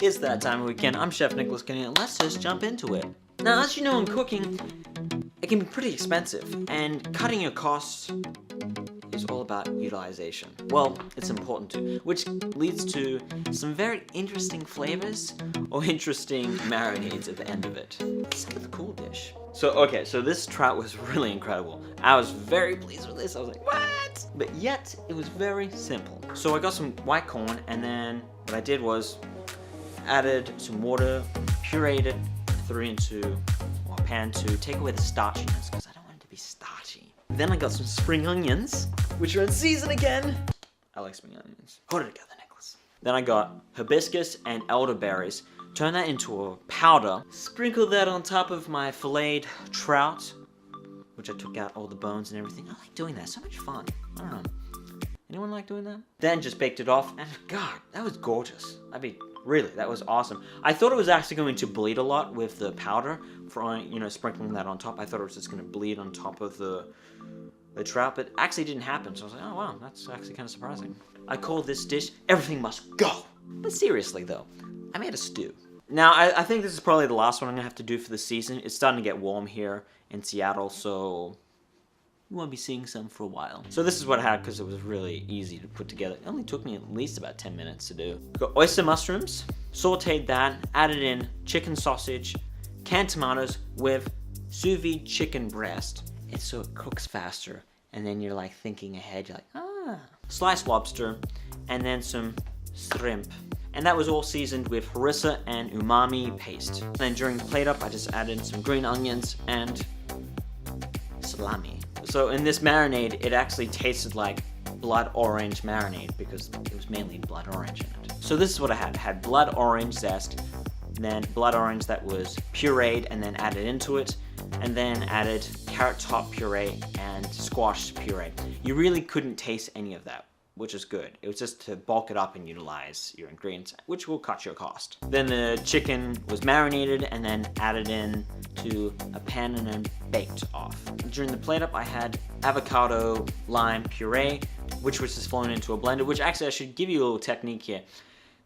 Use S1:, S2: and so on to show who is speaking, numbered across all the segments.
S1: It's that time of weekend. I'm Chef Nicolas, and let's just jump into it. Now, as you know, in cooking, it can be pretty expensive, and cutting your costs is all about utilization. Well, it's important too, which leads to some very interesting flavors or interesting marinades at the end of it. It's a cool dish. So this trout was really incredible. I was very pleased with this. I was like, what? But yet, it was very simple. So I got some white corn, and then what I did was added some water, pureed it, threw it into a pan to take away the starchiness, because I don't want it to be starchy. Then I got some spring onions, which are in season again. I like spring onions. Hold it together, Nicholas. Then I got hibiscus and elderberries. Turn that into a powder. Sprinkle that on top of my filleted trout, which I took out all the bones and everything. I like doing that. So much fun. I don't know. Anyone like doing that? Then just baked it off, and God, that was gorgeous. I mean, really, that was awesome. I thought it was actually going to bleed a lot with the powder, for sprinkling that on top. I thought it was just going to bleed on top of the trout, but actually didn't happen. So I was like, oh wow, that's actually kind of surprising. I call this dish "Everything Must Go." But seriously though, I made a stew. Now I think this is probably the last one I'm gonna have to do for the season. It's starting to get warm here in Seattle, so you won't be seeing some for a while. So this is what I had because it was really easy to put together. It only took me at least about 10 minutes to do. Got oyster mushrooms, sauteed that, added in chicken sausage, canned tomatoes with sous vide chicken breast. It's so it cooks faster. And then you're like thinking ahead, you're like, ah. Sliced lobster, and then some shrimp. And that was all seasoned with harissa and umami paste. And then during the plate up, I just added some green onions and salami. So in this marinade, it actually tasted like blood orange marinade because it was mainly blood orange in it. So this is what I had. I had blood orange zest, then blood orange that was pureed and then added into it, and then added carrot top puree and squash puree. You really couldn't taste any of that, which is good. It was just to bulk it up and utilize your ingredients, which will cut your cost. Then the chicken was marinated and then added in to a pan and then baked off. During the plate up, I had avocado lime puree, which was just flown into a blender, which actually I should give you a little technique here.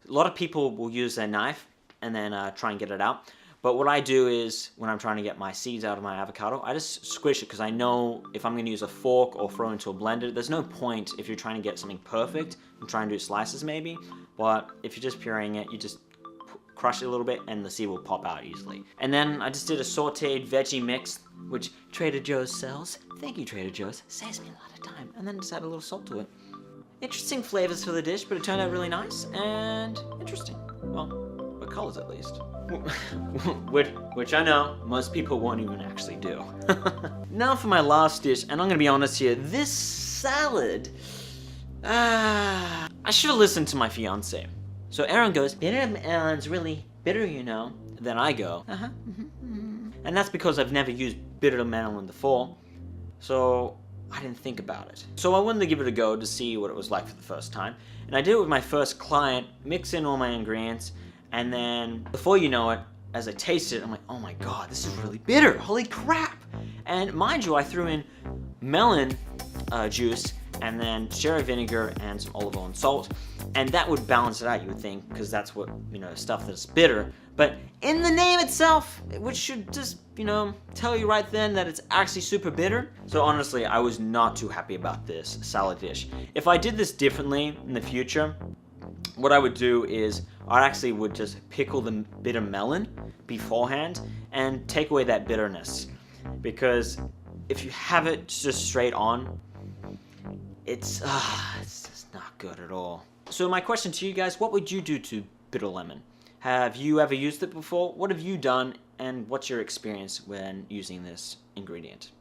S1: A lot of people will use their knife and then try and get it out. But what I do is, when I'm trying to get my seeds out of my avocado, I just squish it because I know if I'm going to use a fork or throw it into a blender, there's no point if you're trying to get something perfect and try and do slices maybe. But if you're just pureeing it, you just crush it a little bit and the seed will pop out easily. And then I just did a sauteed veggie mix, which Trader Joe's sells. Thank you, Trader Joe's. Saves me a lot of time. And then just add a little salt to it. Interesting flavors for the dish, but it turned out really nice and interesting. Well, what colors at least. Which I know most people won't even actually do. Now for my last dish, and I'm gonna be honest here, this salad, I should have listened to my fiance. So Aaron goes, bitter melon's really bitter, you know. Then I go, and that's because I've never used bitter melon before, so I didn't think about it. So I wanted to give it a go to see what it was like for the first time, and I did it with my first client, mix in all my ingredients, and then before you know it, as I tasted it, I'm like, oh my god, this is really bitter, holy crap. And mind you, I threw in melon juice and then cherry vinegar and some olive oil and salt, and that would balance it out, you would think, because that's what, stuff that's bitter. But in the name itself, which should just, tell you right then that it's actually super bitter. So honestly, I was not too happy about this salad dish. If I did this differently in the future, what I would do is I actually would just pickle the bitter melon beforehand and take away that bitterness. Because if you have it just straight on, it's just not good at all. So my question to you guys, what would you do to bitter lemon? Have you ever used it before? What have you done, and what's your experience when using this ingredient?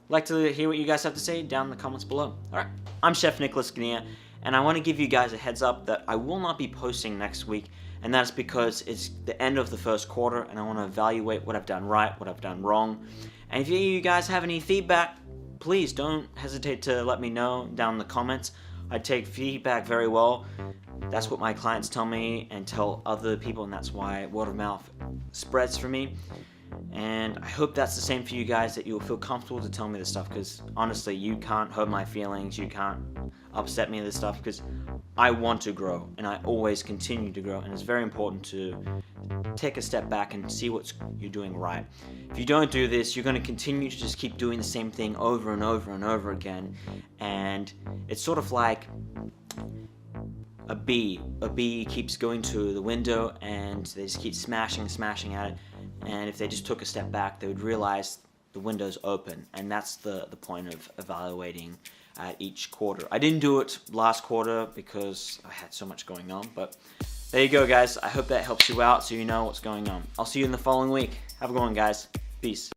S1: I'd like to hear what you guys have to say down in the comments below. Alright, I'm Chef Nicolas Ganea, and I want to give you guys a heads up that I will not be posting next week, and that's because it's the end of the first quarter, and I want to evaluate what I've done right, what I've done wrong. And if you guys have any feedback, please don't hesitate to let me know down in the comments. I take feedback very well. That's what my clients tell me and tell other people, and that's why word of mouth spreads for me. And I hope that's the same for you guys, that you'll feel comfortable to tell me this stuff, because honestly, you can't hurt my feelings, you can't upset me with this stuff, because I want to grow, and I always continue to grow, and it's very important to take a step back and see what you're doing right. If you don't do this, you're going to continue to just keep doing the same thing over and over and over again, and it's sort of like a bee. A bee keeps going to the window and they just keep smashing at it, and if they just took a step back, they would realize the window's open, and that's the point of evaluating at each quarter. I didn't do it last quarter because I had so much going on, but there you go, guys. I hope that helps you out so you know what's going on. I'll see you in the following week. Have a good one, guys. Peace.